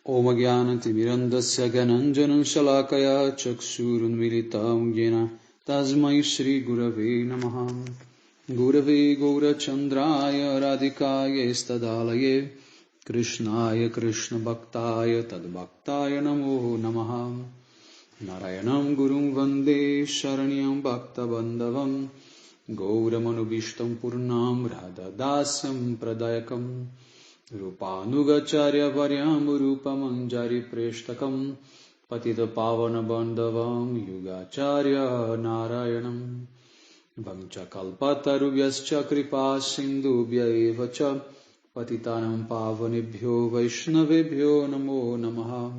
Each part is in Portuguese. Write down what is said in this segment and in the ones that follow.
Om Jnanatimirandasya Gananjanam Shalakaya Chakshurunmilitam Yena Tasmai Shri Gurave Namaha. Gurave Gaurachandraya Radhikaya Stadalaye Krishnaya Krishna Bhaktaya Tadbhaktaya Namo Namaha. Narayanam Gurum Vande Sharanyam Bhakta Bandhavam Gauramanubhishtam Purnam Radhadasyam Pradayakam Rupanugacharya Varyam Rupamanjari Preshtakam Patita Pavana Bandhavam Yugacharya Narayanam Vamcha Kalpatarubhyascha Kripa Sindhubhya Evacha Patitanam Pavanebhyo Vaishnavebhyo Namo Namaha.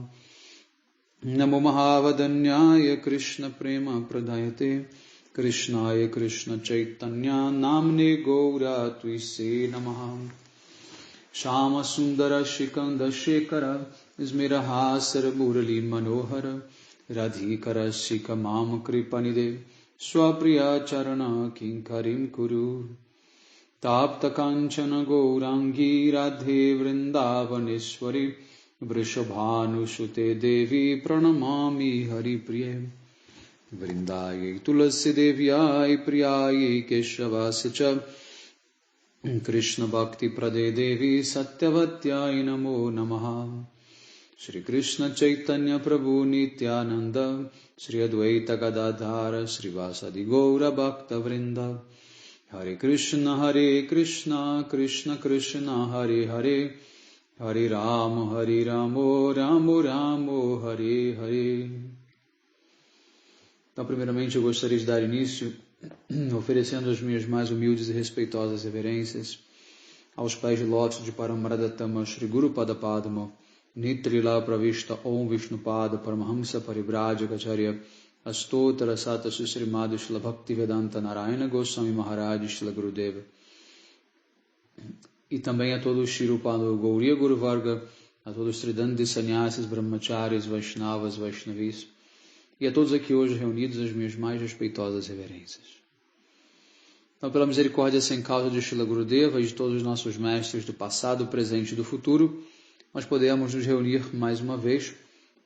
Namo Mahavadanyaya Krishna Prema Pradayate Krishnaya Krishna Chaitanya Namne Gaura Tuise Namaha. Shama Sundara Shikanda Shekara Smirahasara Murali Manohara Radhikara Shika Mama Kripanide Swapriya Charana Kinkarim Kuru Tapta Kanchana Gourangi Radhe Vrindavaneshwari Vrishabhanusute Devi Pranamami Hari Priye Vrindaye Tulasi Devyai Priyaye Keshavasya Krishna Bhakti Prade Devi Satyavatyai Namo Namaha. Shri Krishna Chaitanya Prabhu Nityananda Shri Advaita Gadadhara Shri Vasadi Gaura Bhakta Vrinda. Hare Krishna Krishna Krishna Hare Hare Hare Ramo Ramo Ramo Hare Hare. Então, primeiramente, eu gostaria de dar início oferecendo as minhas mais humildes e respeitosas reverências aos pés de lótus de Paramaradatama Shri Guru Pada Padma Nitrila Pravishta Om Vishnupada Paramahamsa Paribrajacacharya Astotara Sata Susrimado Shila Bhaktivedanta Narayana Goswami Maharaj Shila Gurudeva. E também a todos os Shirupado Gauriya Guru Varga, a todos os Tridandi Sannyasis, Brahmacharis, Vaishnavas, Vaishnavis, e a todos aqui hoje reunidos as minhas mais respeitosas reverências. Então, pela misericórdia sem causa de Shila Gurudeva e de todos os nossos mestres do passado, presente e do futuro, nós podemos nos reunir mais uma vez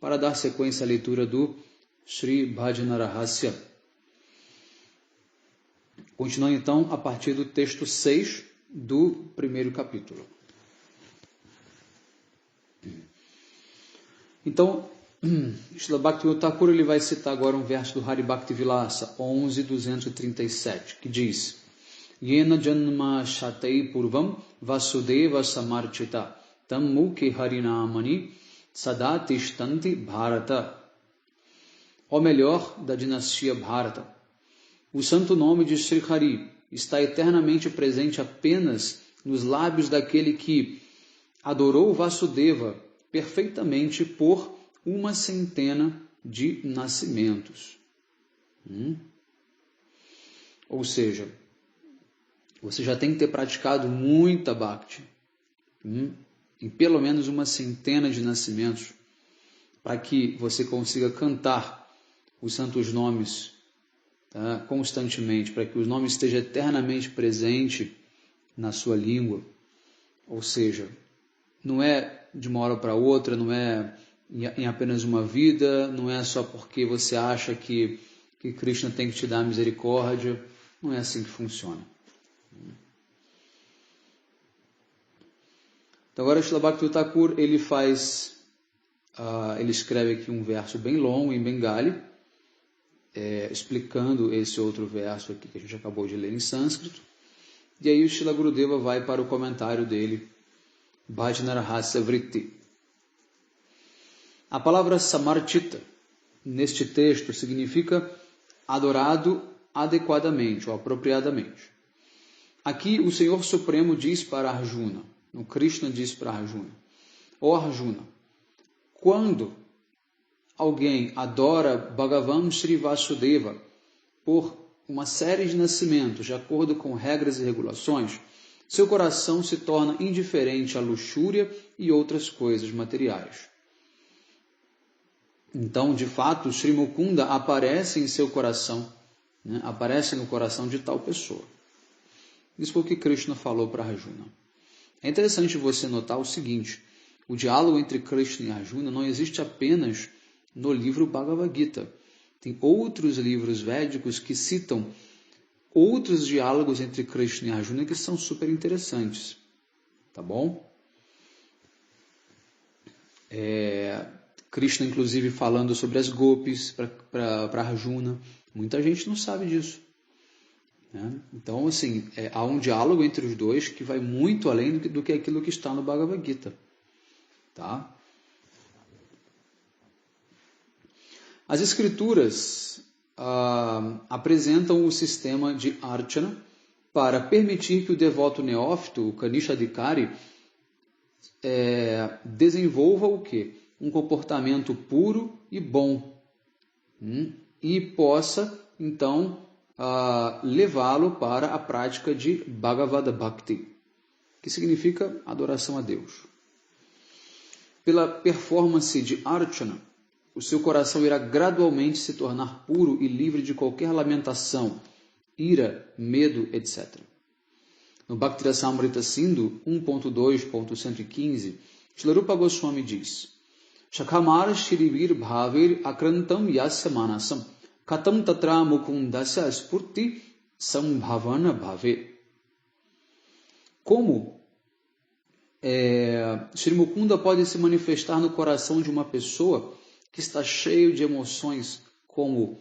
para dar sequência à leitura do Sri Bhajana Rahasya. Continuando então a partir do texto 6 do primeiro capítulo. Então, Srila Bhaktivinoda Thakur ele vai citar agora um verso do Hari Bhakti Vilasa 11.237, que diz: Yena janma shatai purvam vasudeva samarchita tam mukhe harinamani sadatishtanti bharata. Ou melhor, da dinastia Bharata. O santo nome de Sri Hari está eternamente presente apenas nos lábios daquele que adorou Vasudeva perfeitamente por 100 de nascimentos. Ou seja, você já tem que ter praticado muita Bhakti, em pelo menos 100 de nascimentos, para que você consiga cantar os santos nomes, tá, constantemente, para que os nomes estejam eternamente presentes na sua língua. Ou seja, não é de uma hora para outra, não é em apenas uma vida, não é só porque você acha que Krishna tem que te dar misericórdia, não é assim que funciona. Então agora Srila Bhaktivinoda Thakur ele escreve aqui um verso bem longo em Bengali, explicando esse outro verso aqui que a gente acabou de ler em sânscrito, e aí o Srila Gurudeva vai para o comentário dele, Bhajana Rahasya Vritti. A palavra samarchita, neste texto, significa adorado adequadamente ou apropriadamente. Aqui o Senhor Supremo diz para Arjuna, o Krishna diz para Arjuna: ó Arjuna, quando alguém adora Bhagavan Sri Vasudeva por uma série de nascimentos, de acordo com regras e regulações, seu coração se torna indiferente à luxúria e outras coisas materiais. Então, de fato, Sri Mukunda aparece em seu coração, aparece no coração de tal pessoa. Isso foi o que Krishna falou para Arjuna. É interessante você notar o seguinte: o diálogo entre Krishna e Arjuna não existe apenas no livro Bhagavad Gita. Tem outros livros védicos que citam outros diálogos entre Krishna e Arjuna que são super interessantes. Tá bom? Krishna, inclusive, falando sobre as gopis para Arjuna. Muita gente não sabe disso. Né? Então, assim, há um diálogo entre os dois que vai muito além do que aquilo que está no Bhagavad Gita. Tá? As escrituras apresentam o sistema de Archana para permitir que o devoto neófito, o Kanishadikari, desenvolva o quê? Um comportamento puro e bom. E possa, então, levá-lo para a prática de Bhagavad Bhakti, que significa adoração a Deus. Pela performance de Archana, o seu coração irá gradualmente se tornar puro e livre de qualquer lamentação, ira, medo, etc. No Bhakti Rasamrita Sindhu 1.2.115, Srila Rupa Goswami diz: Shakhamar Shirivir Bhavir Akrantam Yasya Manasam Katam Tatra Mukundasya Spurti Sambhavana Bhave. Como Shri Mukunda pode se manifestar no coração de uma pessoa que está cheio de emoções como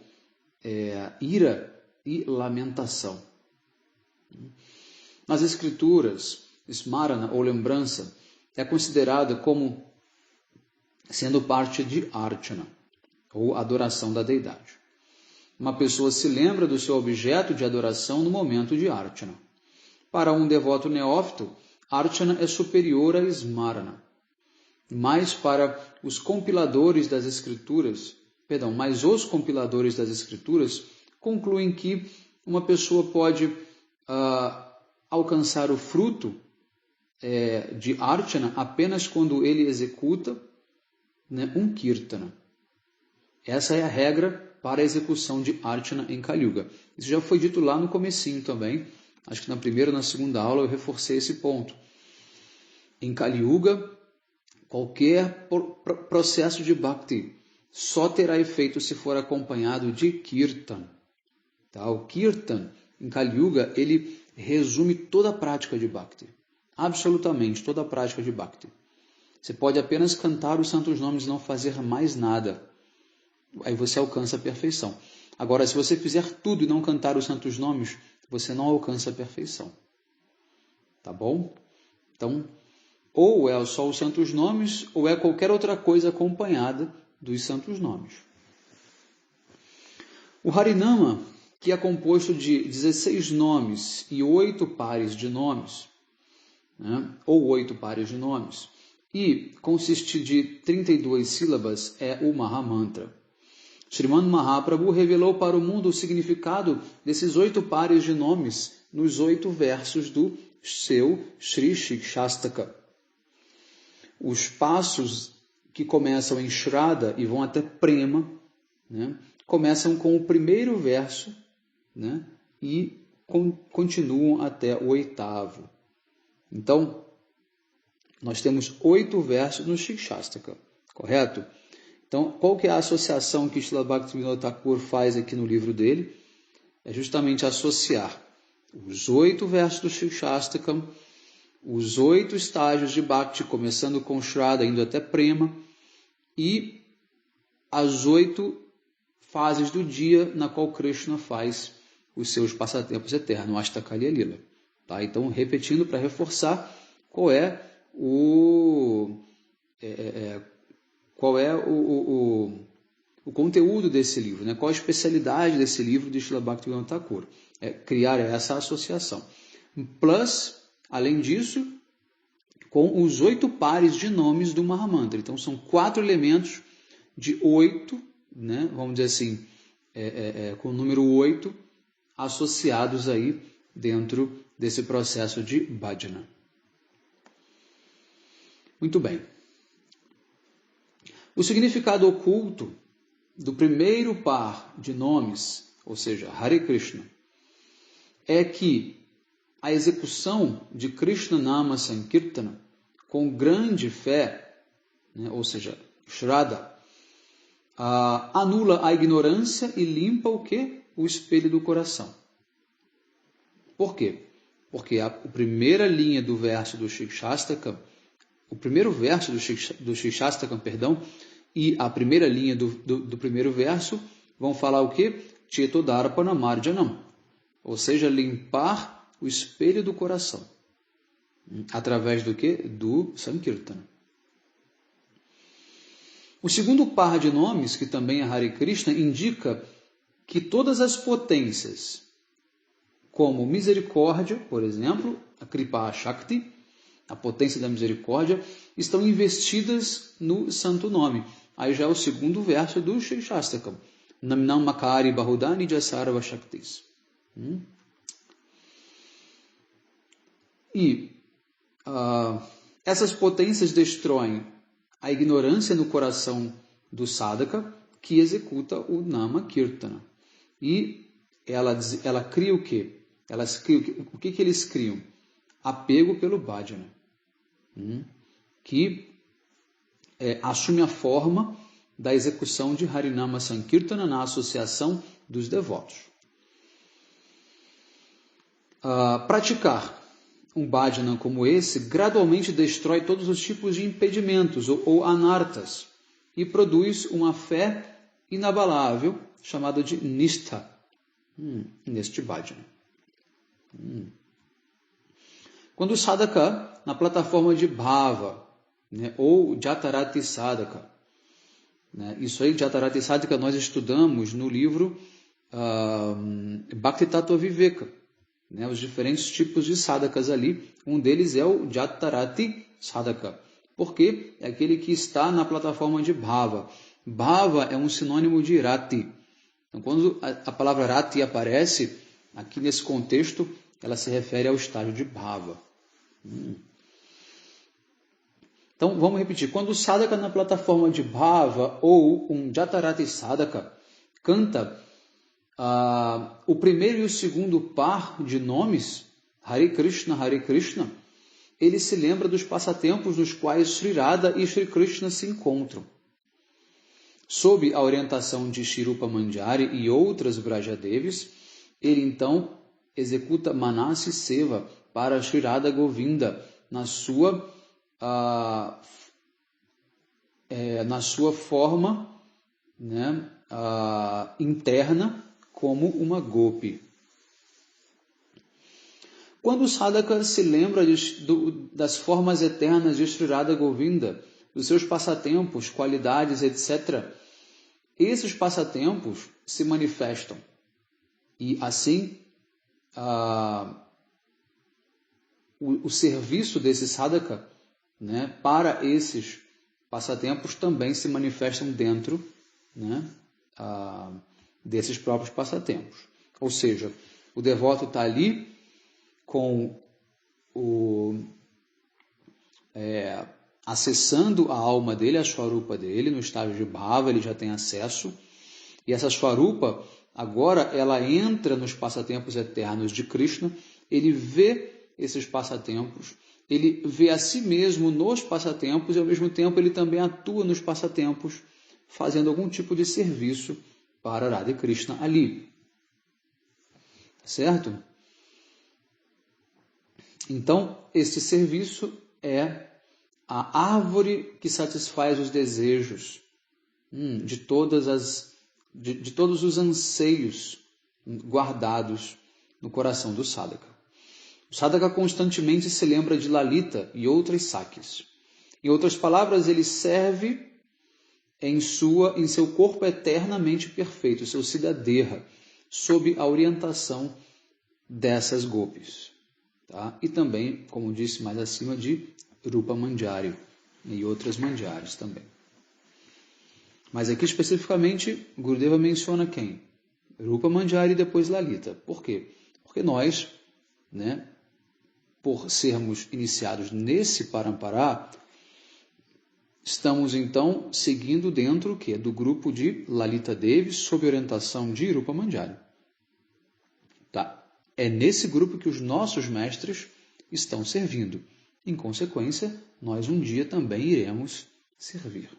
ira e lamentação? Nas escrituras, Smarana ou lembrança é considerada como sendo parte de Archana, ou adoração da deidade. Uma pessoa se lembra do seu objeto de adoração no momento de Archana. Para um devoto neófito, Archana é superior a Smarana. Mas os compiladores das escrituras concluem que uma pessoa pode alcançar o fruto de Archana apenas quando ele executa um Kirtana. Essa é a regra para a execução de Archana em Kali Yuga. Isso já foi dito lá no comecinho também. Acho que na primeira ou na segunda aula eu reforcei esse ponto. Em Kali Yuga, qualquer processo de Bhakti só terá efeito se for acompanhado de Kirtan. Tá? O Kirtan, em Kali Yuga, ele resume toda a prática de Bhakti. Absolutamente, toda a prática de Bhakti. Você pode apenas cantar os santos nomes e não fazer mais nada. Aí você alcança a perfeição. Agora, se você fizer tudo e não cantar os santos nomes, você não alcança a perfeição. Tá bom? Então, ou é só os santos nomes, ou é qualquer outra coisa acompanhada dos santos nomes. O Harinama, que é composto de 16 nomes e 8 pares de nomes, ou 8 pares de nomes, e consiste de 32 sílabas, é o Mahamantra. Srimad Mahaprabhu revelou para o mundo o significado desses 8 pares de nomes nos 8 versos do seu Sri Shikshastaka. Os passos que começam em Shraddha e vão até Prema, começam com o primeiro verso, e continuam até o 8º. Então, nós temos 8 versos no Shikshastaka, correto? Então, qual que é a associação que Srila Bhaktivinoda Thakur faz aqui no livro dele? É justamente associar os 8 versos do Shikshastaka, os 8 estágios de Bhakti, começando com Shraddha, indo até Prema, e as 8 fases do dia na qual Krishna faz os seus passatempos eternos, Ashtakaliya Lila. Tá? Então, repetindo para reforçar qual é o conteúdo desse livro, qual a especialidade desse livro de Srila Bhaktivinoda Thakur. É criar essa associação. Plus, além disso, com os 8 pares de nomes do Mahamantra. Então, são 4 elementos de 8, vamos dizer assim, com o número 8, associados aí dentro desse processo de bhajana. Muito bem. O significado oculto do primeiro par de nomes, ou seja, Hare Krishna, é que a execução de Krishna Nama Sankirtana com grande fé né? Ou seja, Shraddha, anula a ignorância e limpa o quê? O espelho do coração. Por quê? Porque a primeira linha do verso do Shikshastakam, o primeiro verso do Shikshastakam, e a primeira linha do primeiro verso vão falar o quê? Chetodarpana Marjanam, ou seja, limpar o espelho do coração. Através do quê? Do Sankirtana. O segundo par de nomes, que também é Hare Krishna, indica que todas as potências, como misericórdia, por exemplo, a Kripa Shakti, a potência da misericórdia, estão investidas no santo nome. Aí já é o segundo verso do Shri Shastakam. Namnam Makari Bahudani Jasarva Shaktis. E essas potências destroem a ignorância no coração do sadhaka, que executa o Nama Kirtana. E ela cria o quê? O que eles criam? Apego pelo bhajana, que assume a forma da execução de Harinama Sankirtana na associação dos devotos. Praticar um bhajana como esse gradualmente destrói todos os tipos de impedimentos ou anartas e produz uma fé inabalável chamada de nishtha neste bhajana. Quando o sadhaka, na plataforma de bhava, né, ou jatarati sadhaka, né, isso aí, jatarati sadhaka, nós estudamos no livro Bhakti Tattva Viveka, né, os diferentes tipos de sadhakas ali. Um deles é o jatarati sadhaka, porque é aquele que está na plataforma de bhava. Bhava é um sinônimo de rati. Então, quando a palavra rati aparece aqui nesse contexto, ela se refere ao estágio de bhava. Então, vamos repetir. Quando o sadhaka na plataforma de bhava ou um jatarati sadhaka canta o primeiro e o segundo par de nomes, Hare Krishna, ele se lembra dos passatempos nos quais Sri Radha e Sri Krishna se encontram. Sob a orientação de Shri Rupa Manjari e outras Brajadevis, ele então executa Manasi Seva para Sri Radha Govinda na sua forma, né, interna como uma gopi. Quando o sadhaka se lembra das formas eternas de Sri Radha Govinda, dos seus passatempos, qualidades, etc., esses passatempos se manifestam. E assim, o serviço desse sadhaka, né, para esses passatempos também se manifestam dentro, né, desses próprios passatempos. Ou seja, o devoto está ali com acessando a alma dele, a Swarupa dele, no estágio de Bhava, ele já tem acesso, e essa Swarupa, agora, ela entra nos passatempos eternos de Krishna, ele vê esses passatempos, ele vê a si mesmo nos passatempos, e ao mesmo tempo ele também atua nos passatempos, fazendo algum tipo de serviço para Radha e Krishna ali. Certo? Então, este serviço é a árvore que satisfaz os desejos de todos os anseios guardados no coração do sadhaka. O sadhaka constantemente se lembra de Lalita e outras sakis. Em outras palavras, ele serve em seu corpo eternamente perfeito, seu siddhadeha, sob a orientação dessas gopis. Tá? E também, como disse mais acima, de Rupa Manjari e outras Manjaris também. Mas aqui especificamente, Gurudeva menciona quem? Rupa Manjari e depois Lalita. Por quê? Porque nós, né, por sermos iniciados nesse Parampará, estamos então seguindo dentro do grupo de Lalita Devi, sob orientação de Rupa Manjari. Tá? É nesse grupo que os nossos mestres estão servindo. Em consequência, nós um dia também iremos servir.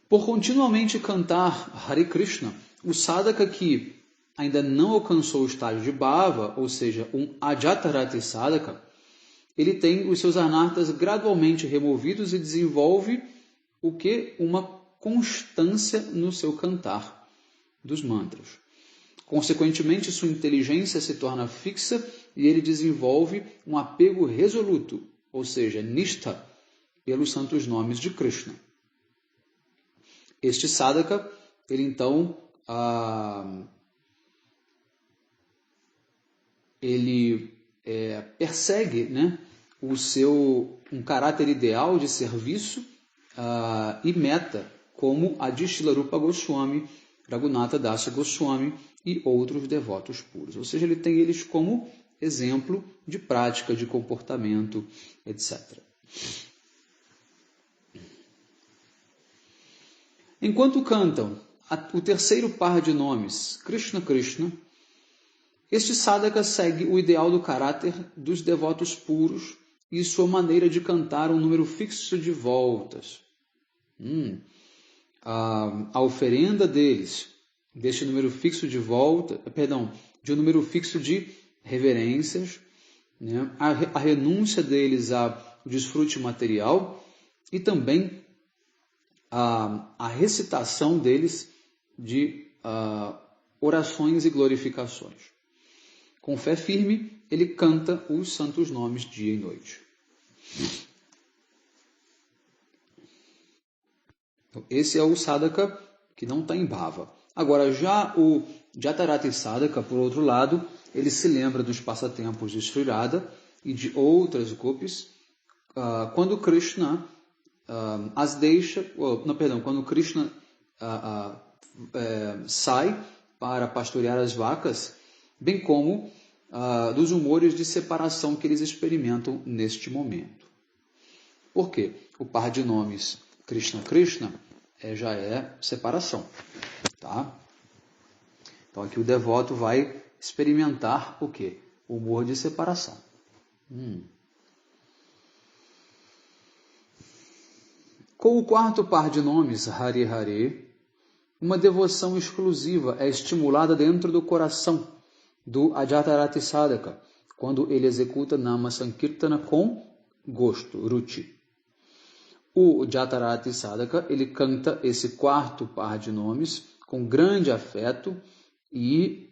Por continuamente cantar Hare Krishna, o sadhaka que ainda não alcançou o estágio de bhava, ou seja, um ajatarati sadhaka, ele tem os seus anartas gradualmente removidos e desenvolve o que? Uma constância no seu cantar dos mantras. Consequentemente, sua inteligência se torna fixa e ele desenvolve um apego resoluto, ou seja, nishtha, pelos santos nomes de Krishna. Este sadhaka, ele então, persegue, né, um caráter ideal de serviço e meta, como a Dishila Rupa Goswami, Raghunatha Dasa Goswami e outros devotos puros. Ou seja, ele tem eles como exemplo de prática, de comportamento, etc. Enquanto cantam o terceiro par de nomes, Krishna Krishna, este sadhaka segue o ideal do caráter dos devotos puros e sua maneira de cantar um número fixo de voltas. A oferenda deles, deste número fixo de volta, de um número fixo de reverências, né? A renúncia deles ao desfrute material e também a recitação deles de orações e glorificações. Com fé firme, ele canta os santos nomes dia e noite. Então, esse é o sadhaka que não está em bhava. Agora, já o jatarati sadhaka, por outro lado, ele se lembra dos passatempos de Sri Radha e de outras gopis, quando Krishna as deixa, quando Krishna sai para pastorear as vacas, bem como dos humores de separação que eles experimentam neste momento. Por quê? O par de nomes Krishna Krishna já é separação. Tá? Então aqui o devoto vai experimentar o quê? O humor de separação. Com o quarto par de nomes, Hare Hare, uma devoção exclusiva é estimulada dentro do coração do Ajatarati Sadhaka, quando ele executa Nama Sankirtana com gosto, ruchi. O Jatarati Sadhaka, ele canta esse quarto par de nomes com grande afeto e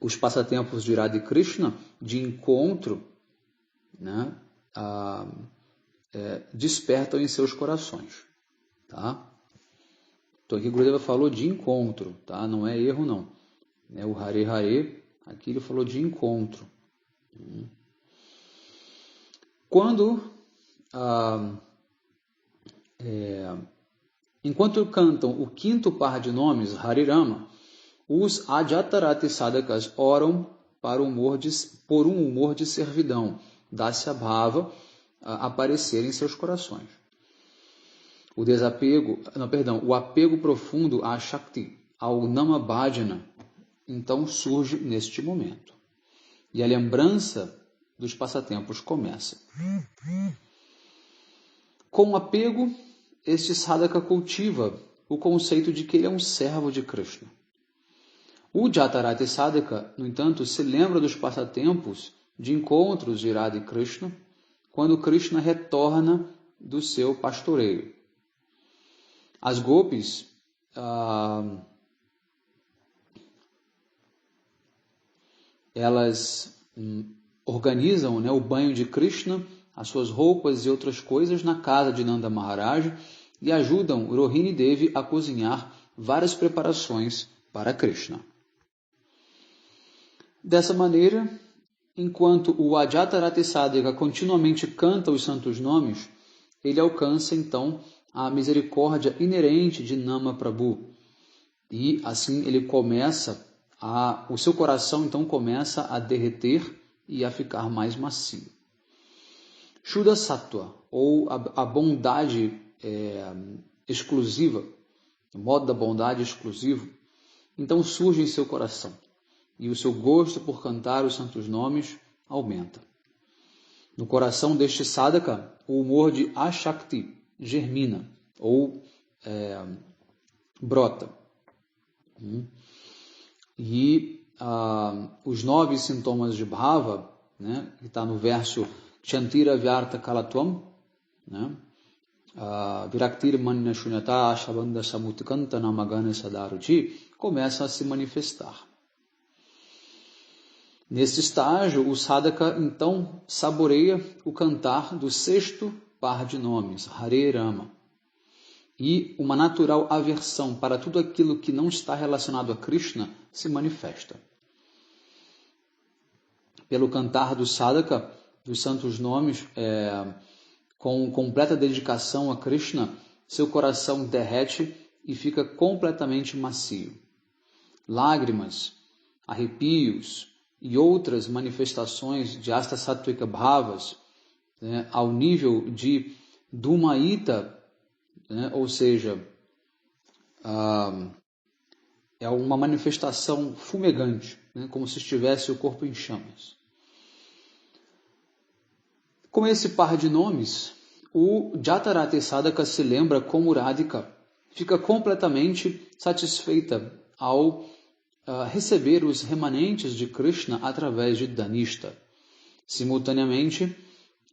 os passatempos de Radha e Krishna, de encontro, né, despertam em seus corações. Tá? Então aqui Gurudeva falou de encontro, tá? Não é erro não. O Hare Hare, aqui ele falou de encontro. Enquanto cantam o quinto par de nomes, Hare Rama, os Ajatarati Sadhakas oram por um humor de servidão, Dasya Bhava, aparecer em seus corações. O apego profundo à Shakti, ao Nama Bhajana, então surge neste momento. E a lembrança dos passatempos começa. Com apego, este sadhaka cultiva o conceito de que ele é um servo de Krishna. O Jatarati Sadhaka, no entanto, se lembra dos passatempos de encontros de Radha e Krishna, quando Krishna retorna do seu pastoreio. As gopis elas organizam, o banho de Krishna, as suas roupas e outras coisas na casa de Nanda Maharaj e ajudam Rohini Devi a cozinhar várias preparações para Krishna. Dessa maneira, enquanto o Ajatarati Sadhaka continuamente canta os santos nomes, ele alcança então a misericórdia inerente de Nama Prabhu. E assim ele o seu coração então começa a derreter e a ficar mais macio. Shuddha Sattva, ou a bondade exclusiva, o modo da bondade exclusivo, então surge em seu coração. E o seu gosto por cantar os santos nomes aumenta. No coração deste sadhaka, o humor de Ashakti germina ou brota. E os 9 sintomas de bhava, né, que está no verso Chantira Vyartha Kalatvam, né, Viraktir Manya Shunyata Shabanda Samutkanta Namagana Sadaruchi, começam a se manifestar. Nesse estágio, o sadhaka então saboreia o cantar do 6º par de nomes, Hare Rama, e uma natural aversão para tudo aquilo que não está relacionado a Krishna se manifesta. Pelo cantar do sadhaka, dos santos nomes, com completa dedicação a Krishna, seu coração derrete e fica completamente macio. Lágrimas, arrepios e outras manifestações de Asta Sattvika Bhavas, né, ao nível de Dhumaita, né, ou seja, é uma manifestação fumegante, né, como se estivesse o corpo em chamas. Com esse par de nomes, o Jatarati Sadhaka se lembra como Radhika fica completamente satisfeita ao receber os remanentes de Krishna através de Dhanishta. Simultaneamente,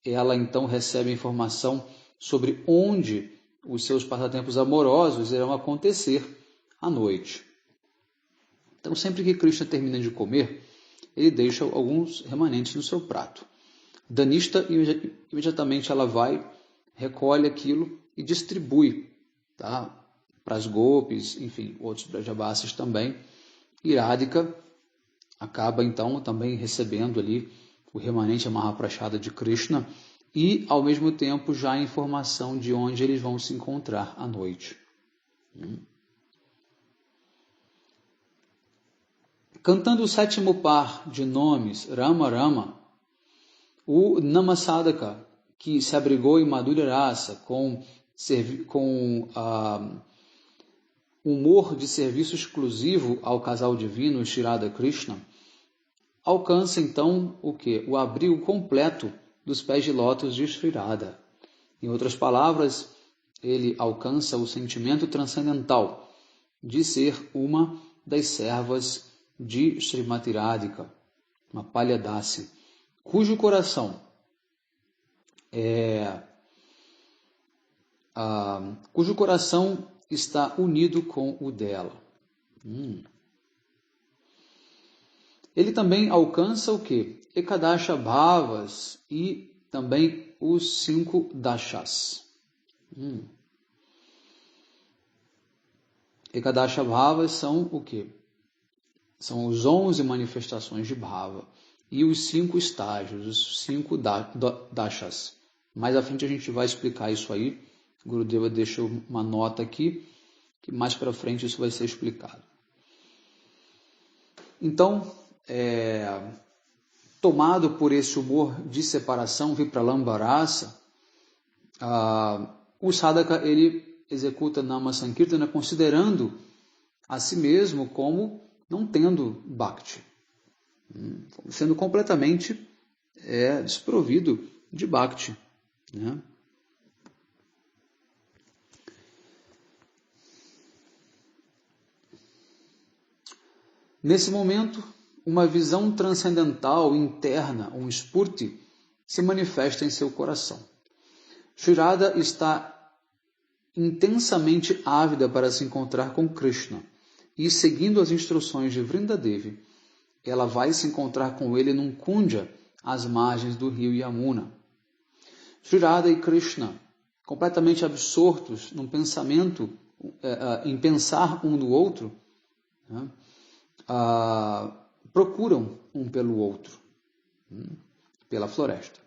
ela então recebe informação sobre onde os seus passatempos amorosos irão acontecer à noite. Então, sempre que Krishna termina de comer, ele deixa alguns remanentes no seu prato. Dhanishta, imediatamente ela vai, recolhe aquilo e distribui, tá, para as gopis, enfim, outros brajabasis também. E Radhika acaba então também recebendo ali o remanente, a Mahaprasada de Krishna, e ao mesmo tempo já a informação de onde eles vão se encontrar à noite. Cantando o 7º par de nomes, Rama Rama, o Namasadaka, que se abrigou em Madhurya Rasa com humor de serviço exclusivo ao casal divino Shri Radha Krishna, alcança então o quê? O abrigo completo dos pés de lótus de Shri Radha. Em outras palavras, ele alcança o sentimento transcendental de ser uma das servas de Srimati Radhika, uma Palyadasi, cujo coração está unido com o dela. Ele também alcança o quê? Ekadasha Bhavas e também os 5 Dashas. Ekadasha Bhavas são o quê? São os 11 manifestações de Bhava e os 5 estágios, os 5 Dashas. Mais à frente a gente vai explicar isso aí. Gurudeva deixou uma nota aqui, que mais para frente isso vai ser explicado. Então, tomado por esse humor de separação, Vipralambarasa, o sadhaka ele executa Nama Sankirtana considerando a si mesmo como não tendo Bhakti, sendo completamente desprovido de Bhakti, né? Nesse momento, uma visão transcendental interna, um spurti, se manifesta em seu coração. Shri Radha está intensamente ávida para se encontrar com Krishna e, seguindo as instruções de Vrindadevi, ela vai se encontrar com ele num kundja às margens do rio Yamuna. Shri Radha e Krishna, completamente absortos num pensamento, em pensar um no outro, né? Procuram um pelo outro, pela floresta.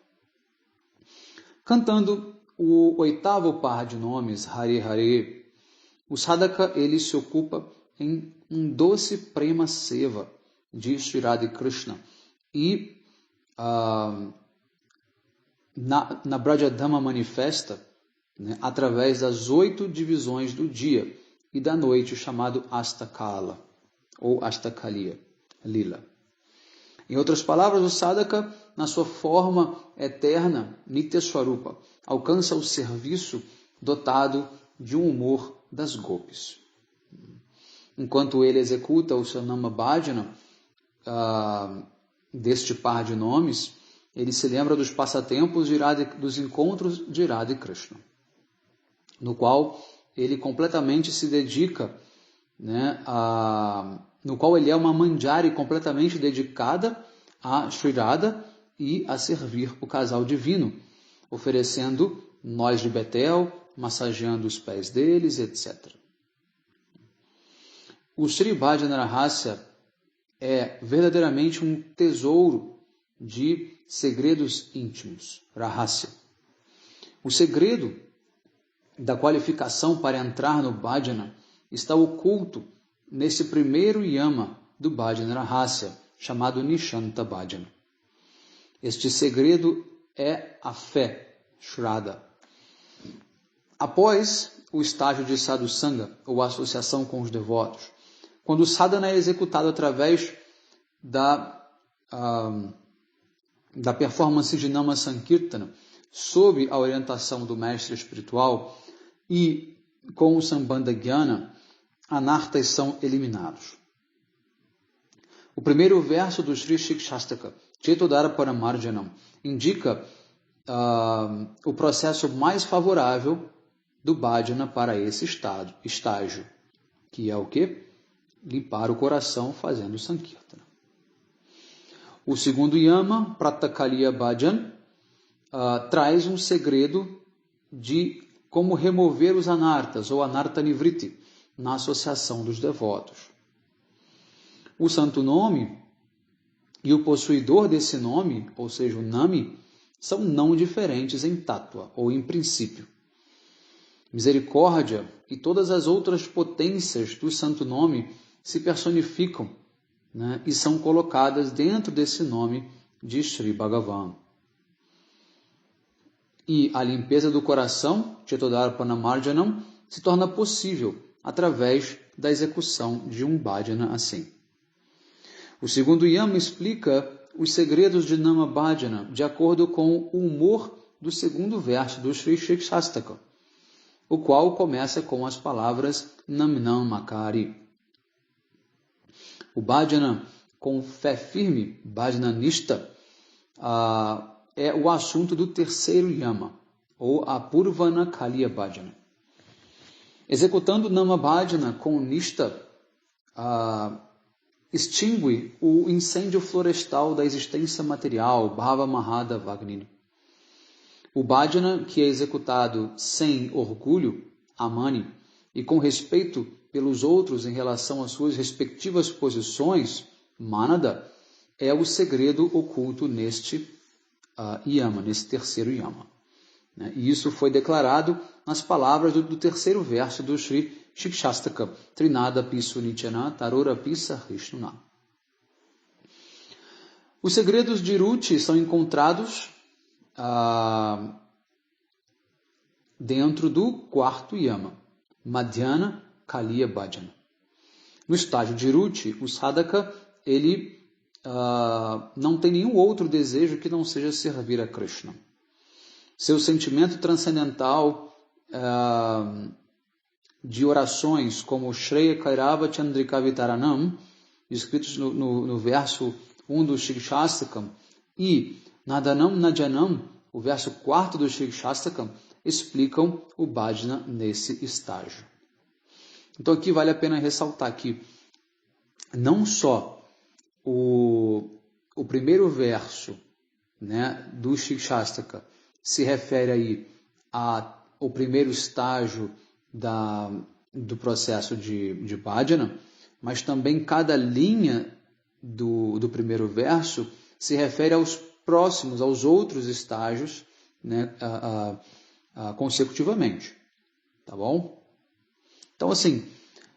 Cantando o 8º par de nomes, Hare Hare, o sadhaka ele se ocupa em um doce prema seva de Shri Radha e Krishna e na Brajadhama manifesta, né, através das 8 divisões do dia e da noite, chamado Astakala ou Astakaliya Lila. Em outras palavras, o sadhaka, na sua forma eterna, Nitya Swarupa, alcança o serviço dotado de um humor das gopis. Enquanto ele executa o seu nama bhajana, deste par de nomes, ele se lembra dos passatempos dos encontros de Radha e Krishna, no qual ele completamente se dedica, né, no qual ele é uma manjari completamente dedicada a Sri Radha e a servir o casal divino, oferecendo noz de betel, massageando os pés deles, etc. O Sri Bhajana Rahasya é verdadeiramente um tesouro de segredos íntimos, Rahasya. O segredo da qualificação para entrar no Bhajana está oculto nesse primeiro yama do Bhajana Rahasya, chamado Nishanta Bhajana. Este segredo é a fé, Shraddha. Após o estágio de sadhusanga, ou associação com os devotos, quando o sadhana é executado através da performance de Nama Sankirtana, sob a orientação do mestre espiritual e com o Sambandha Jnana, anartas são eliminados. O primeiro verso do Sri Shikshastaka, Chetodara Paramarjanam, indica o processo mais favorável do bhajana para esse estágio, que é o quê? Limpar o coração fazendo Sankirtana. O segundo yama, Pratakaliya Bhajan, traz um segredo de como remover os anartas, ou anarta nivriti, na associação dos devotos. O santo nome e o possuidor desse nome, ou seja, o nami, são não diferentes em tátua, ou em princípio. Misericórdia e todas as outras potências do santo nome se personificam, né, e são colocadas dentro desse nome de Sri Bhagavan. E a limpeza do coração, Chetodara Marjanam, se torna possível através da execução de um bhajana assim. O segundo yama explica os segredos de Nama Bhajana de acordo com o humor do segundo verso do Sri Shikshastaka, o qual começa com as palavras Namnam Makari. O bhajana com fé firme, bhajana nishta, é o assunto do terceiro yama, ou Apurvana Kaliya Bhajana. Executando Nama Bhajana com nishta, extingue o incêndio florestal da existência material, Bhava Mahada Vagnina. O bhajana, que é executado sem orgulho, Amani, e com respeito pelos outros em relação às suas respectivas posições, Manada, é o segredo oculto neste yama, nesse terceiro yama. Né? E isso foi declarado nas palavras do terceiro verso do Sri Shikshastaka, Trinada Pisu Nityana Tarora Pisa Rishnuna. Os segredos de Ruti são encontrados dentro do quarto yama, Madhyana Kaliya Bhajana. No estágio de Ruti, o sadhaka, ele não tem nenhum outro desejo que não seja servir a Krishna. Seu sentimento transcendental de orações como Shreya Kairava Chandrika Vitaranam, descritos no verso 1 do Shikshastakam, e Nadanam Najanam, o verso 4 do Shikshastakam, explicam o bhajana nesse estágio. Então aqui vale a pena ressaltar que não só o primeiro verso, né, do Shikshastaka se refere aí ao primeiro estágio do processo de bhajana, mas também cada linha do primeiro verso se refere aos próximos, aos outros estágios, né, consecutivamente. Tá bom? Então, assim,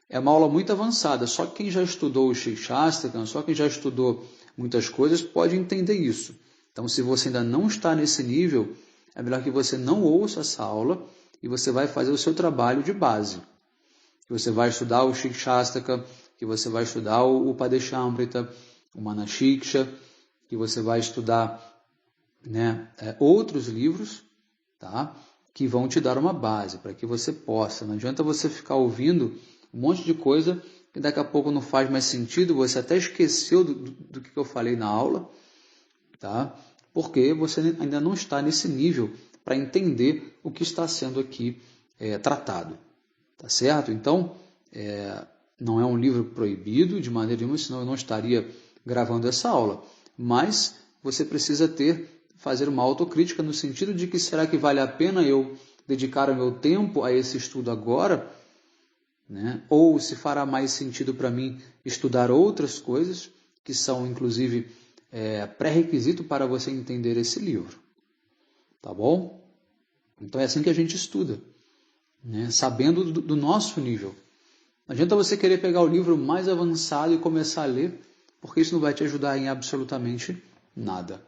é uma aula muito avançada. Só quem já estudou o Shikshastakam, só quem já estudou muitas coisas pode entender isso. Então, se você ainda não está nesse nível, é melhor que você não ouça essa aula e você vai fazer o seu trabalho de base. Que você vai estudar o Shikshastaka, que você vai estudar o Padeshamrita, o Manashiksha, que você vai estudar, né, outros livros, tá, que vão te dar uma base para que você possa. Não adianta você ficar ouvindo um monte de coisa que daqui a pouco não faz mais sentido, você até esqueceu do que eu falei na aula, tá? Porque você ainda não está nesse nível para entender o que está sendo aqui tratado, tá certo? Então, não é um livro proibido de maneira nenhuma, senão eu não estaria gravando essa aula, mas você precisa fazer uma autocrítica no sentido de que será que vale a pena eu dedicar o meu tempo a esse estudo agora, né? Ou se fará mais sentido para mim estudar outras coisas que são inclusive pré-requisito para você entender esse livro, tá bom? Então é assim que a gente estuda, né? Sabendo do nosso nível. Não adianta você querer pegar o livro mais avançado e começar a ler, porque isso não vai te ajudar em absolutamente nada.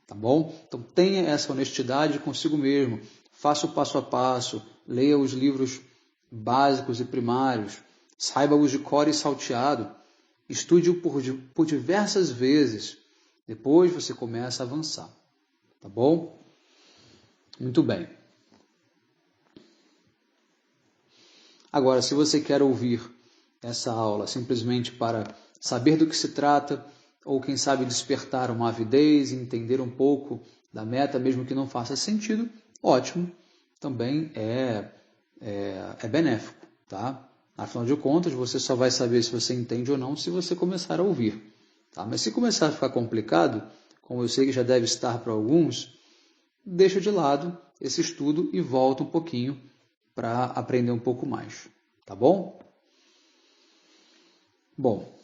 Tá bom? Então tenha essa honestidade consigo mesmo. Faça o passo a passo. Leia os livros básicos e primários. Saiba-os de cor e salteado. Estude-o por diversas vezes. Depois você começa a avançar. Tá bom? Muito bem. Agora, se você quer ouvir essa aula simplesmente para saber do que se trata, ou quem sabe despertar uma avidez, entender um pouco da meta, mesmo que não faça sentido, ótimo, também é benéfico, tá? Afinal de contas, você só vai saber se você entende ou não se você começar a ouvir, tá? Mas se começar a ficar complicado, como eu sei que já deve estar para alguns, deixa de lado esse estudo e volta um pouquinho para aprender um pouco mais, tá bom? Bom,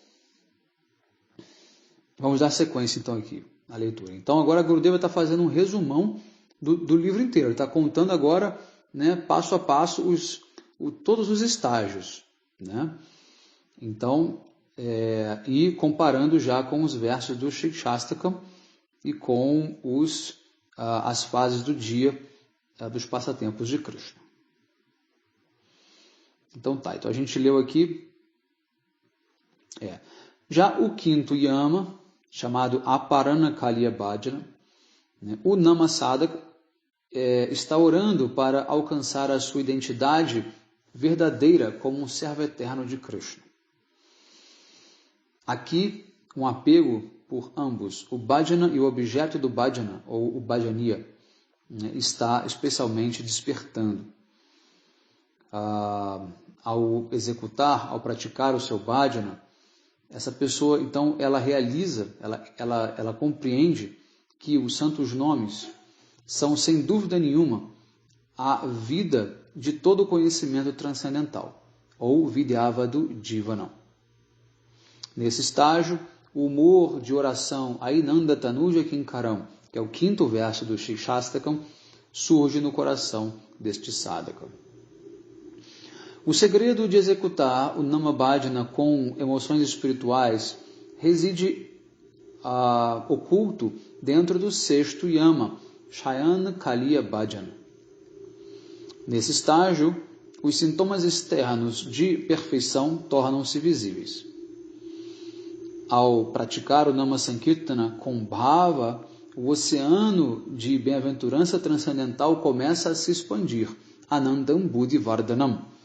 vamos dar sequência então aqui na leitura. Então agora a Gurudeva está fazendo um resumão do livro inteiro. Ele está contando agora, né, passo a passo todos os estágios, né? Então, e comparando já com os versos do Shikshastakam e com as fases do dia dos passatempos de Krishna. Então tá, então a gente leu aqui já o quinto yama, chamado Aparana Kaliya Bhajana, né, o Namasadaka está orando para alcançar a sua identidade verdadeira como um servo eterno de Krishna. Aqui, um apego por ambos, o bhajana e o objeto do bhajana, ou o bhajaniya, né, está especialmente despertando. Ao executar, ao praticar o seu bhajana, essa pessoa, então, ela realiza, ela compreende que os santos nomes são, sem dúvida nenhuma, a vida de todo o conhecimento transcendental, ou Vidyavadu Jivanam. Nesse estágio, o humor de oração Ainanda Tanuja Kinkaram, que é o quinto verso do Shikshastakam, surge no coração deste sadhaka. O segredo de executar o Namabhajana com emoções espirituais reside oculto dentro do sexto yama, Shayana Kaliya Bhajana. Nesse estágio, os sintomas externos de perfeição tornam-se visíveis. Ao praticar o Nama Sankirtana com bhava, o oceano de bem-aventurança transcendental começa a se expandir, Anandam Buddhi Vardhanam.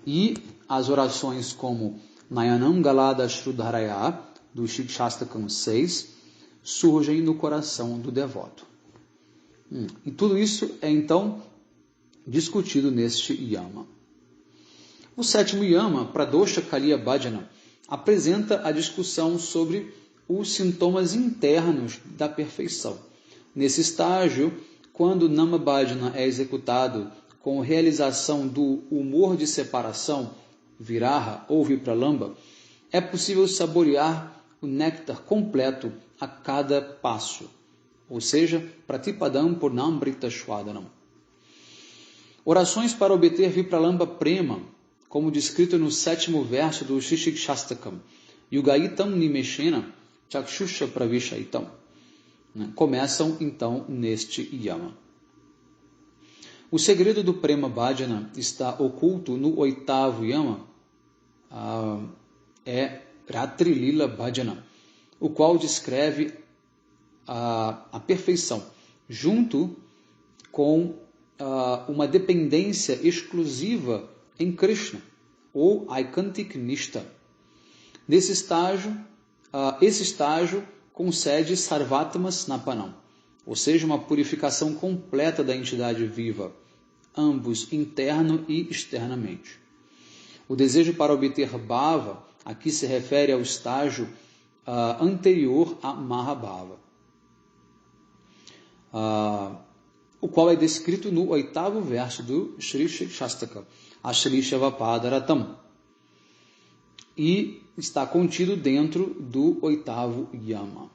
E as orações como Nayanam Galada Shrudharaya, do Shikshastakam 6, surgem no coração do devoto. E tudo isso é então discutido neste yama. O sétimo yama, Pradosha Kaliya Bhajana, apresenta a discussão sobre os sintomas internos da perfeição. Nesse estágio, quando o Nama Bhajana é executado com realização do humor de separação, viraha ou vipralamba, é possível saborear o néctar completo a cada passo, ou seja, pratipadam purnamrita shwadanam. Orações para obter vipralamba prema, como descrito no sétimo verso do Shikshastakam, Yugaitam Nimeshena Chakshusha Pravishaitam, começam então neste yama. O segredo do Prema Bhajana está oculto no oitavo yama, Ratri Lila Bhajana, o qual descreve a perfeição, junto com uma dependência exclusiva em Krishna, ou Aikantik Nishta. Nesse estágio, esse estágio concede Sarvatma Snapanam, ou seja, uma purificação completa da entidade viva, ambos interno e externamente. O desejo para obter Bhava aqui se refere ao estágio anterior a Mahabhava, o qual é descrito no 8º verso do Shri Shastaka, Ashri Shavapadaratam, e está contido dentro do 8º Yama.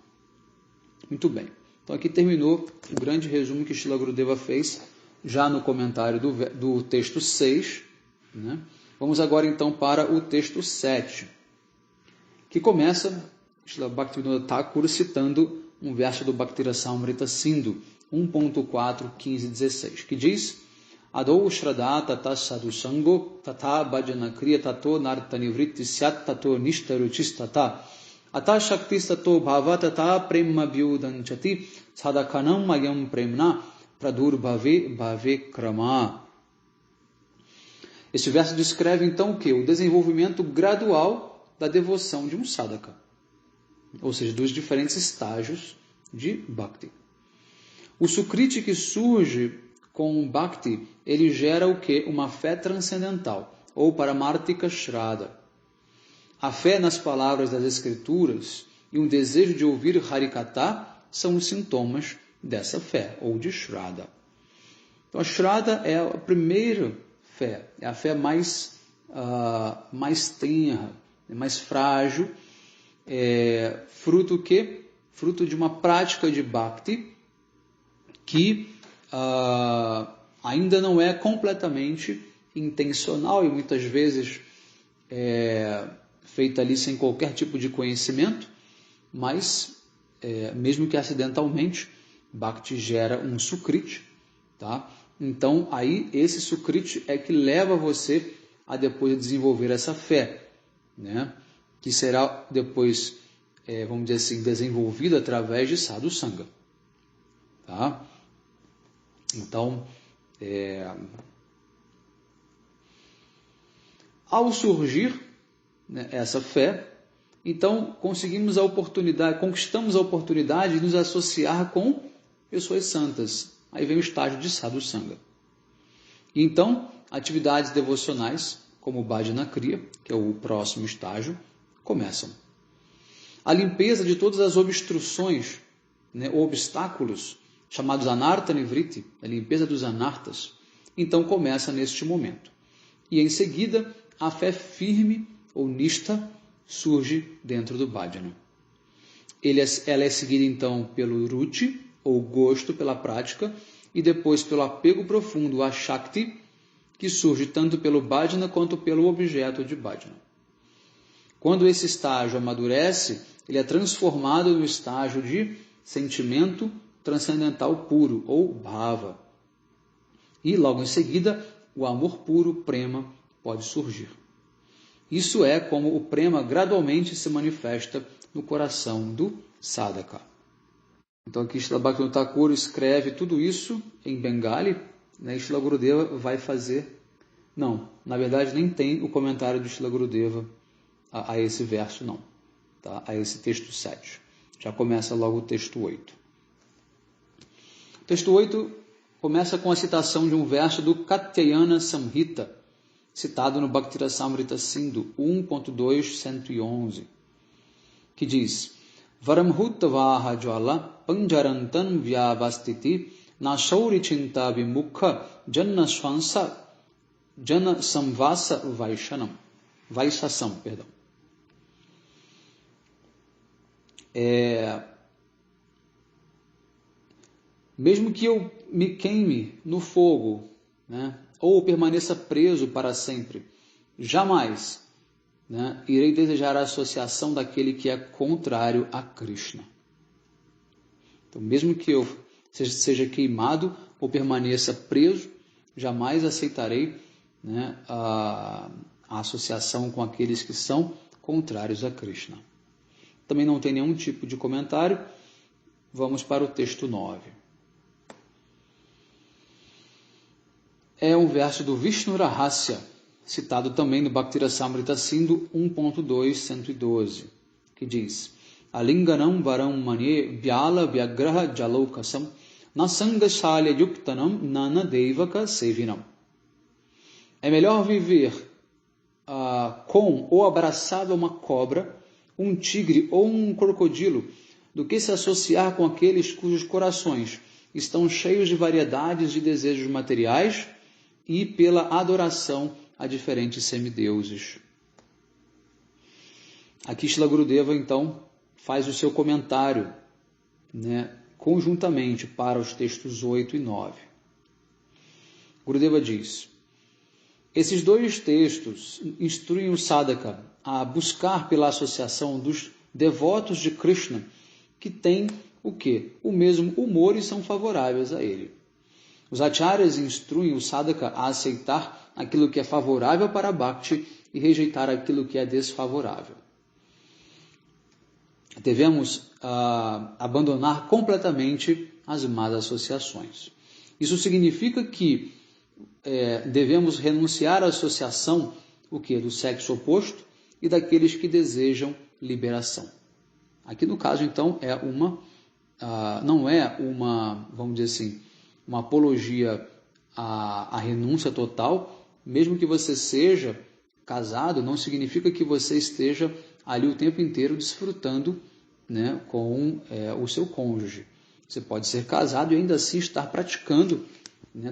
Muito bem. Então aqui terminou o grande resumo que Srila Gurudeva fez já no comentário do texto 6. Né? Vamos agora então para o texto 7, que começa Srila Bhaktivinoda Thakur citando um verso do Bhaktirasamrita Sindhu 1.4, 15 e 16, que diz: Adou Shraddha tata sadhu sango tata bhajana kriya tato narta nivritti syat tato nishta ruchis tata ata shaktis tato bhava tata prema vyudanchati sadhakanam mayam premna pradurbhave bhave krama. Este verso descreve então o que? O desenvolvimento gradual da devoção de um sadhaka, ou seja, dos diferentes estágios de Bhakti. O Sukriti que surge com o Bhakti, ele gera o que? Uma fé transcendental, ou Paramartika Shraddha. A fé nas palavras das Escrituras e um desejo de ouvir Harikatha são os sintomas dessa fé, ou de Shraddha. Então a Shraddha é a primeira fé, é a fé mais tenra, mais frágil, fruto de uma prática de Bhakti que ainda não é completamente intencional e muitas vezes feita ali sem qualquer tipo de conhecimento, mas mesmo que acidentalmente, Bhakti gera um Sukriti, tá? Então aí esse Sukriti é que leva você a depois desenvolver essa fé, né? Que será depois, vamos dizer assim, desenvolvida através de Sadhu Sangha, tá? Então, ao surgir, né, essa fé, então conquistamos a oportunidade de nos associar com pessoas santas. Aí vem o estágio de Sadhu Sangha. E então, atividades devocionais, como o Bhajana Kriya, que é o próximo estágio, começam. A limpeza de todas as obstruções, né, obstáculos, chamados Anartha Nivritti, a limpeza dos anartas, então começa neste momento. E em seguida, a fé firme, ou nishta, surge dentro do bhajana. Ela é seguida então pelo ruchi, ou gosto pela prática, e depois pelo apego profundo a shakti, que surge tanto pelo bhajana quanto pelo objeto de bhajana. Quando esse estágio amadurece, ele é transformado no estágio de sentimento transcendental puro, ou bhava. E logo em seguida, o amor puro, prema, pode surgir. Isso é como o prema gradualmente se manifesta no coração do sadhaka. Então aqui Srila Bhaktivinoda Thakur escreve tudo isso em Bengali, né? Srila Gurudeva vai fazer... Não, na verdade nem tem o comentário do Srila Gurudeva a esse verso, não. Tá? A esse texto 7. Já começa logo o texto 8. O texto 8 começa com a citação de um verso do Katyayana Samhita, citado no Bhaktirasamrita Sindhu 1.2, 111, que diz: Varamhutavaha jwala panjarantan vyavastiti nashauri chinta vimukha janna samvasa vaishasam. Mesmo que eu me queime no fogo, né, ou permaneça preso para sempre, jamais, né, irei desejar a associação daquele que é contrário a Krishna. Então, mesmo que eu seja queimado ou permaneça preso, jamais aceitarei, né, a associação com aqueles que são contrários a Krishna. Também não tem nenhum tipo de comentário. vamos para o texto 9. É um verso do Vishnu Rahasya, citado também no Bhaktirasamrita Sindhu 1.2, 112, que diz: Alinganam varam manye vyala vyagraha jalokasam nasangashalya yuktanam nana devaka sevinam. É melhor viver com ou abraçado a uma cobra, um tigre ou um crocodilo, do que se associar com aqueles cujos corações estão cheios de variedades de desejos materiais e pela adoração a diferentes semideuses. Aqui Śrīla Gurudeva, então, faz o seu comentário, conjuntamente para os textos 8 e 9. Gurudeva diz: esses dois textos instruem o sadhaka a buscar pela associação dos devotos de Krishna que têm o quê? O mesmo humor e são favoráveis a ele. Os acharyas instruem o sadhaka a aceitar aquilo que é favorável para a bhakti e rejeitar aquilo que é desfavorável. Devemos abandonar completamente as más associações. Isso significa que devemos renunciar à associação do sexo oposto e daqueles que desejam liberação. Aqui no caso, então, não é uma, vamos dizer assim, uma apologia à renúncia total. Mesmo que você seja casado, não significa que você esteja ali o tempo inteiro desfrutando com o seu cônjuge. Você pode ser casado e ainda assim estar praticando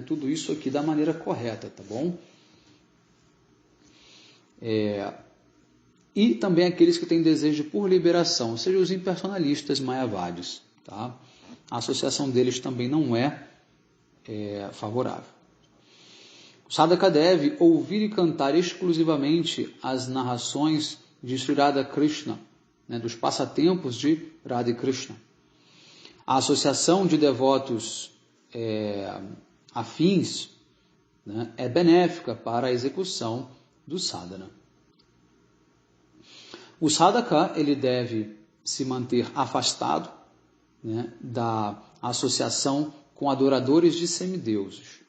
tudo isso aqui da maneira correta, tá bom? E também aqueles que têm desejo por liberação, ou seja, os impersonalistas mayavadis, tá? A associação deles também não é favorável. O sadhaka deve ouvir e cantar exclusivamente as narrações de Sri Radha Krishna, dos passatempos de Radha e Krishna. A associação de devotos afins é benéfica para a execução do sadhana. O sadhaka ele deve se manter afastado da associação com adoradores de semideuses.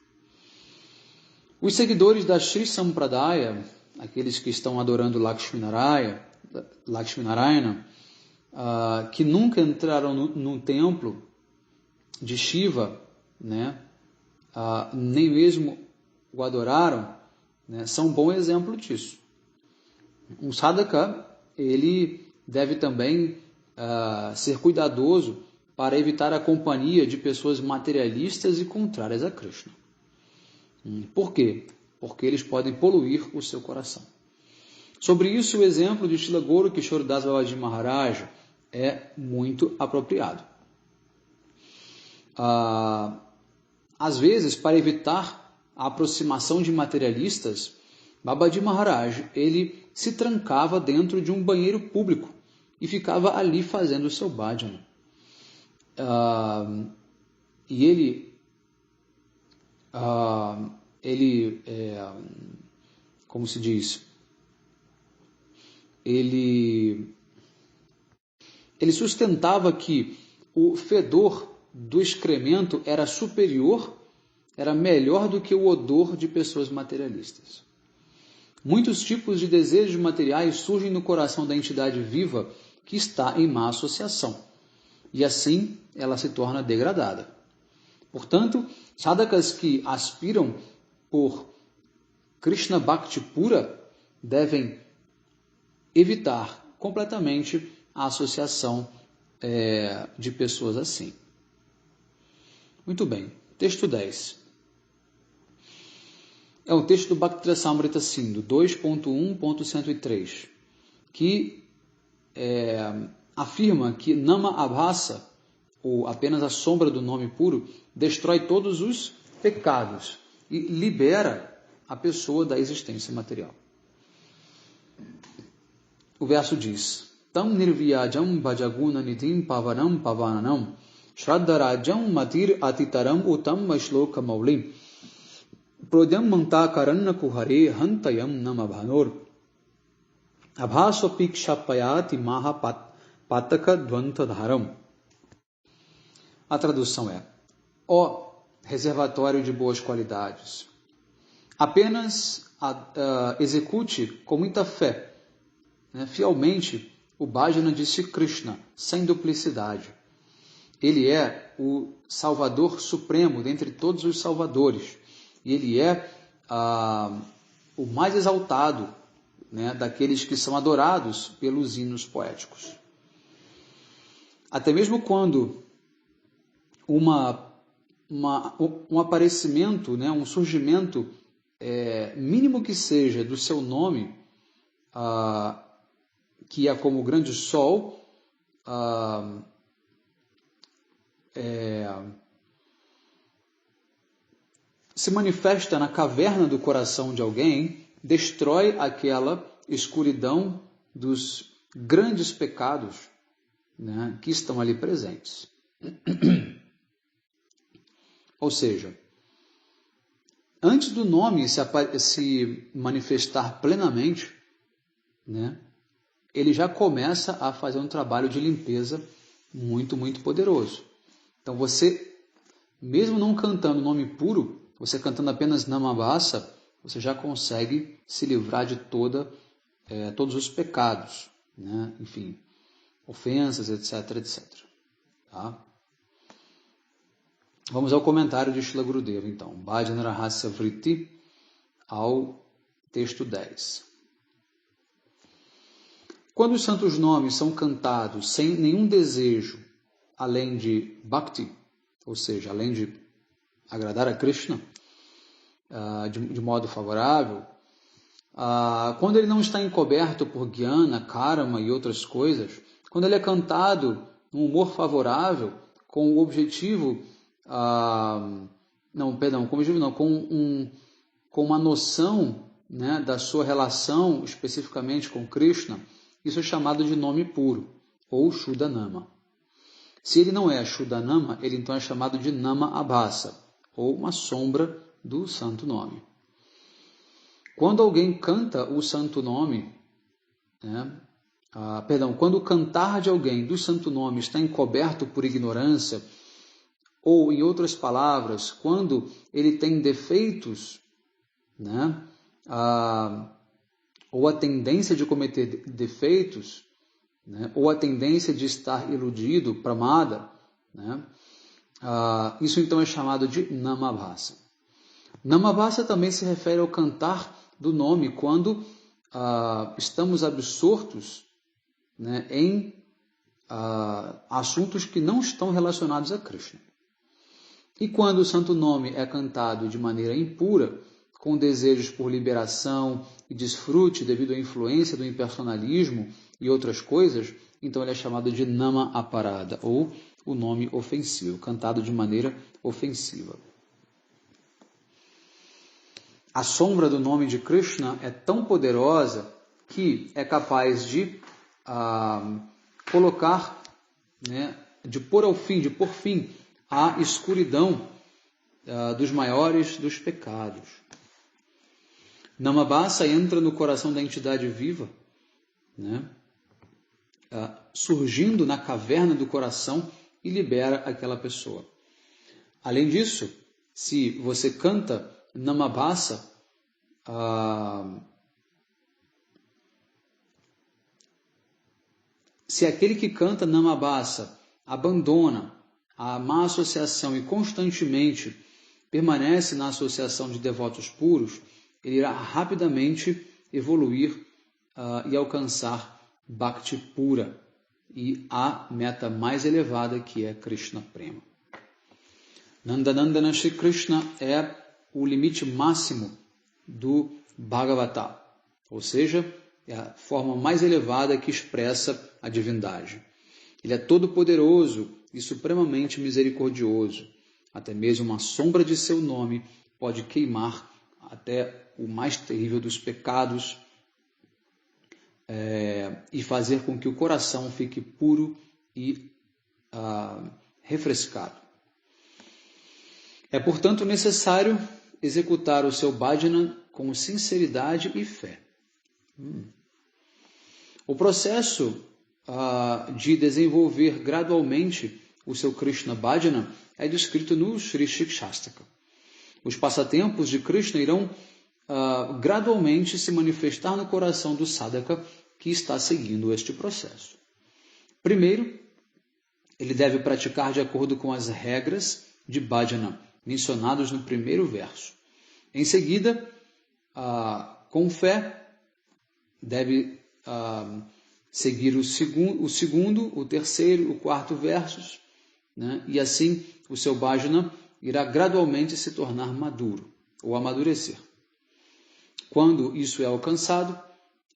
Os seguidores da Shri Sampradaya, aqueles que estão adorando Lakshminarayana, que nunca entraram no templo de Shiva, nem mesmo o adoraram, são um bom exemplo disso. Um sadhaka ele deve também ser cuidadoso para evitar a companhia de pessoas materialistas e contrárias a Krishna. Por quê? Porque eles podem poluir o seu coração. Sobre isso, o exemplo de Srila Gaurkishora Das Babaji Maharaj é muito apropriado. Às vezes, para evitar a aproximação de materialistas, Babaji Maharaj ele se trancava dentro de um banheiro público e ficava ali fazendo o seu bhajana. E ele como se diz, ele sustentava que o fedor do excremento era superior, era melhor do que o odor de pessoas materialistas. Muitos tipos de desejos materiais surgem no coração da entidade viva que está em má associação, e assim ela se torna degradada. Portanto, sadhakas que aspiram por Krishna Bhakti pura devem evitar completamente a associação de pessoas assim. Muito bem, texto 10. É um texto do Bhaktirasamrita Sindhu 2.1.103, que afirma que Nama Abhasa, ou apenas a sombra do nome puro, destrói todos os pecados e libera a pessoa da existência material. O verso diz: Tam nirvyajam bhajaguna nidhim pavanam pavananam shraddharajam matir atitaram utam shloka maulim prodhyam manta karanna kuhare hantayam namabhanor abhaswapikshapayati maha pataka dvantadharam. A tradução é: ó reservatório de boas qualidades, apenas execute com muita fé, né, fielmente, o bhajana de Sri Krishna, sem duplicidade. Ele é o Salvador Supremo dentre todos os salvadores. E ele é o mais exaltado, né, daqueles que são adorados pelos hinos poéticos. Até mesmo quando um aparecimento, né, um surgimento mínimo que seja do seu nome, que é como o grande sol, se manifesta na caverna do coração de alguém, destrói aquela escuridão dos grandes pecados, né, que estão ali presentes. Ou seja, antes do nome se manifestar plenamente, né, ele já começa a fazer um trabalho de limpeza muito, muito poderoso. Então você, mesmo não cantando o nome puro, você cantando apenas Namabhasa, você já consegue se livrar de todos os pecados, né? Enfim, ofensas, etc, etc. Tá? Vamos ao comentário de Srila Gurudeva, então. Bhajana Rahasya Vritti, ao texto 10. Quando os santos nomes são cantados sem nenhum desejo, além de bhakti, ou seja, além de agradar a Krishna de modo favorável, quando ele não está encoberto por jnana, karma e outras coisas, quando ele é cantado num humor favorável, com o objetivo, com uma noção, né, da sua relação especificamente com Krishna, isso é chamado de nome puro, ou Shuddhanama. Se ele não é Shuddhanama, ele então é chamado de Nama Abhasa, ou uma sombra do santo nome. Quando alguém canta o santo nome, né, quando o cantar de alguém do santo nome está encoberto por ignorância, ou, em outras palavras, quando ele tem defeitos, né, ou a tendência de cometer defeitos, né, ou a tendência de estar iludido, pramada, né, isso então é chamado de Namabhasa. Namabhasa também se refere ao cantar do nome quando estamos absortos, né, em assuntos que não estão relacionados a Krishna. E quando o santo nome é cantado de maneira impura, com desejos por liberação e desfrute devido à influência do impersonalismo e outras coisas, então ele é chamado de Nama Aparada, ou o nome ofensivo, cantado de maneira ofensiva. A sombra do nome de Krishna é tão poderosa que é capaz de colocar, né, de pôr fim à escuridão dos maiores dos pecados. Namabhasa entra no coração da entidade viva, né, surgindo na caverna do coração e libera aquela pessoa. Além disso, se você canta Namabhasa, se aquele que canta Namabhasa abandona a má associação e constantemente permanece na associação de devotos puros, ele irá rapidamente evoluir e alcançar Bhakti pura e a meta mais elevada, que é Krishna Prema. Nandanandana Shri Krishna é o limite máximo do Bhagavata, ou seja, é a forma mais elevada que expressa a divindade. Ele é todo-poderoso e supremamente misericordioso. Até mesmo uma sombra de seu nome pode queimar até o mais terrível dos pecados e fazer com que o coração fique puro e refrescado. É, portanto, necessário executar o seu bhajana com sinceridade e fé. O processo de desenvolver gradualmente o seu Krishna Bhajana é descrito no Sri Shikshastaka. Os passatempos de Krishna irão gradualmente se manifestar no coração do sadhaka que está seguindo este processo. Primeiro, ele deve praticar de acordo com as regras de bhajana mencionadas no primeiro verso. Em seguida, com fé, deve seguir o segundo, o terceiro, o quarto versos, né? E assim o seu bhajana irá gradualmente se tornar maduro ou amadurecer. Quando isso é alcançado,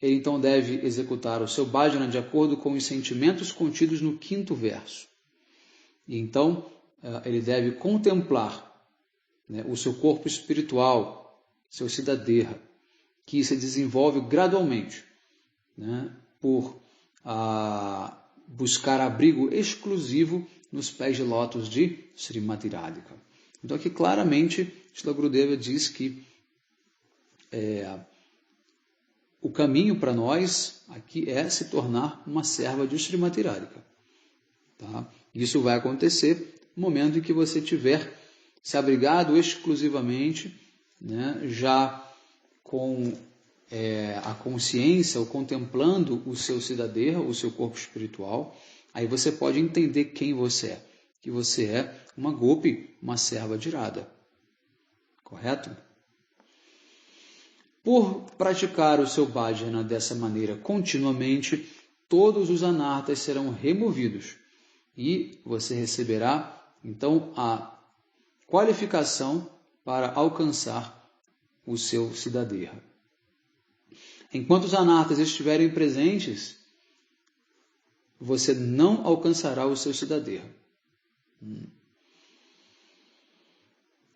ele então deve executar o seu bhajana de acordo com os sentimentos contidos no quinto verso. E então ele deve contemplar, né, o seu corpo espiritual, seu siddhadeha, que se desenvolve gradualmente, né, por buscar abrigo exclusivo nos pés de lótus de Srimati Radhika. Então aqui claramente Srila Gurudeva diz que o caminho para nós aqui é se tornar uma serva de Srimati Radhika. Tá? Isso vai acontecer no momento em que você tiver se abrigado exclusivamente, né, já com a consciência ou contemplando o seu siddhadeha, o seu corpo espiritual. Aí você pode entender quem você é. Que você é uma gopi, uma serva de Radha. Correto? Por praticar o seu bhajana dessa maneira continuamente, todos os anartas serão removidos e você receberá, então, a qualificação para alcançar o seu siddhadeha. Enquanto os anartas estiverem presentes, você não alcançará o seu siddhadeha.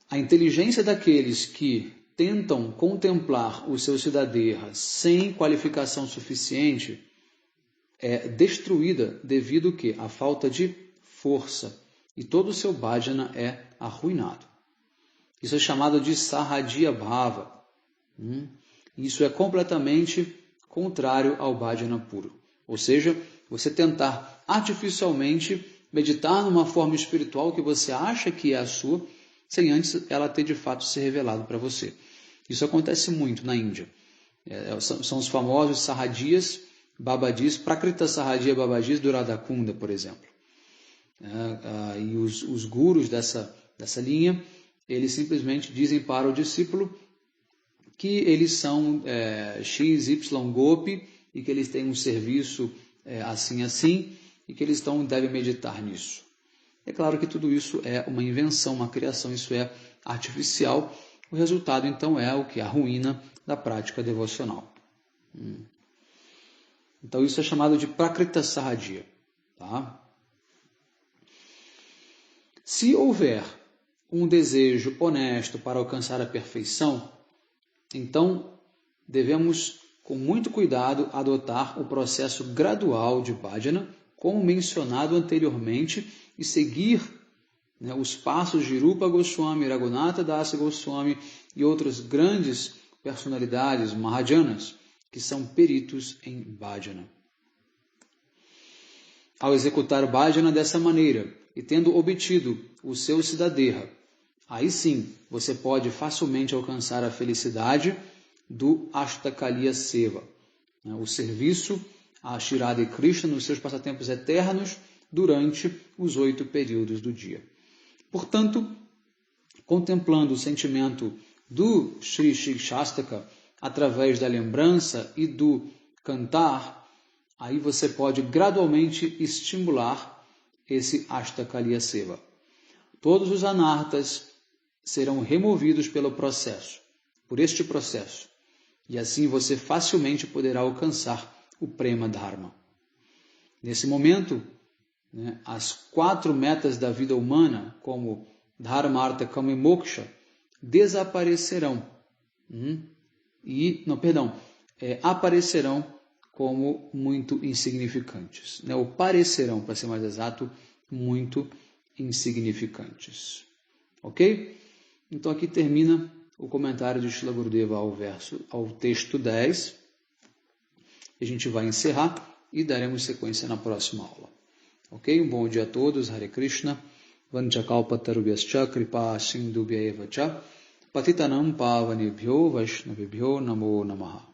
A inteligência daqueles que tentam contemplar o seu siddhadeha sem qualificação suficiente é destruída devido ao que? A falta de força. E todo o seu bhajana é arruinado. Isso é chamado de Sahajya Bhava. Isso é completamente contrário ao bhajana puro. Ou seja, você tentar artificialmente meditar numa forma espiritual que você acha que é a sua, sem antes ela ter de fato se revelado para você. Isso acontece muito na Índia. São os famosos Sahajiyas Babajis, Prakrita Sahajya Babajis do Radhakunda, por exemplo. E os gurus dessa linha, eles simplesmente dizem para o discípulo que eles são X, Y, Gopi, e que eles têm um serviço assim, e que eles devem meditar nisso. É claro que tudo isso é uma invenção, uma criação, isso é artificial. O resultado, então, é o que? A ruína da prática devocional. Então, isso é chamado de Prakrita Sahajya. Tá? Se houver um desejo honesto para alcançar a perfeição, então devemos, com muito cuidado, adotar o processo gradual de bhajana, como mencionado anteriormente, e seguir, né, os passos de Rupa Goswami, Raghunatha Dasa Goswami e outras grandes personalidades Mahajanas, que são peritos em bhajana. Ao executar bhajana dessa maneira e tendo obtido o seu siddhadeha, aí sim você pode facilmente alcançar a felicidade do Ashtakaliya Seva, né, o serviço a Shri Radha e Krishna nos seus passatempos eternos durante os 8 períodos do dia. Portanto, contemplando o sentimento do Sri Shikshastaka através da lembrança e do cantar, aí você pode gradualmente estimular esse Ashtakaliya Seva. Todos os anartas serão removidos por este processo, e assim você facilmente poderá alcançar o Prema Dharma. Nesse momento, né, as 4 metas da vida humana, como Dharma, Artha, Kama e Moksha, desaparecerão. Aparecerão como muito insignificantes. Né, ou parecerão, para ser mais exato, muito insignificantes. Ok? Então aqui termina o comentário de Srila Gurudeva ao texto 10. A gente vai encerrar e daremos sequência na próxima aula. Ok? Um bom dia a todos. Hare Krishna. Vanchakalpatarubhyascha kripa sindhubhya eva cha patitanam pavanebhyo vaishnavibhyo namo namaha.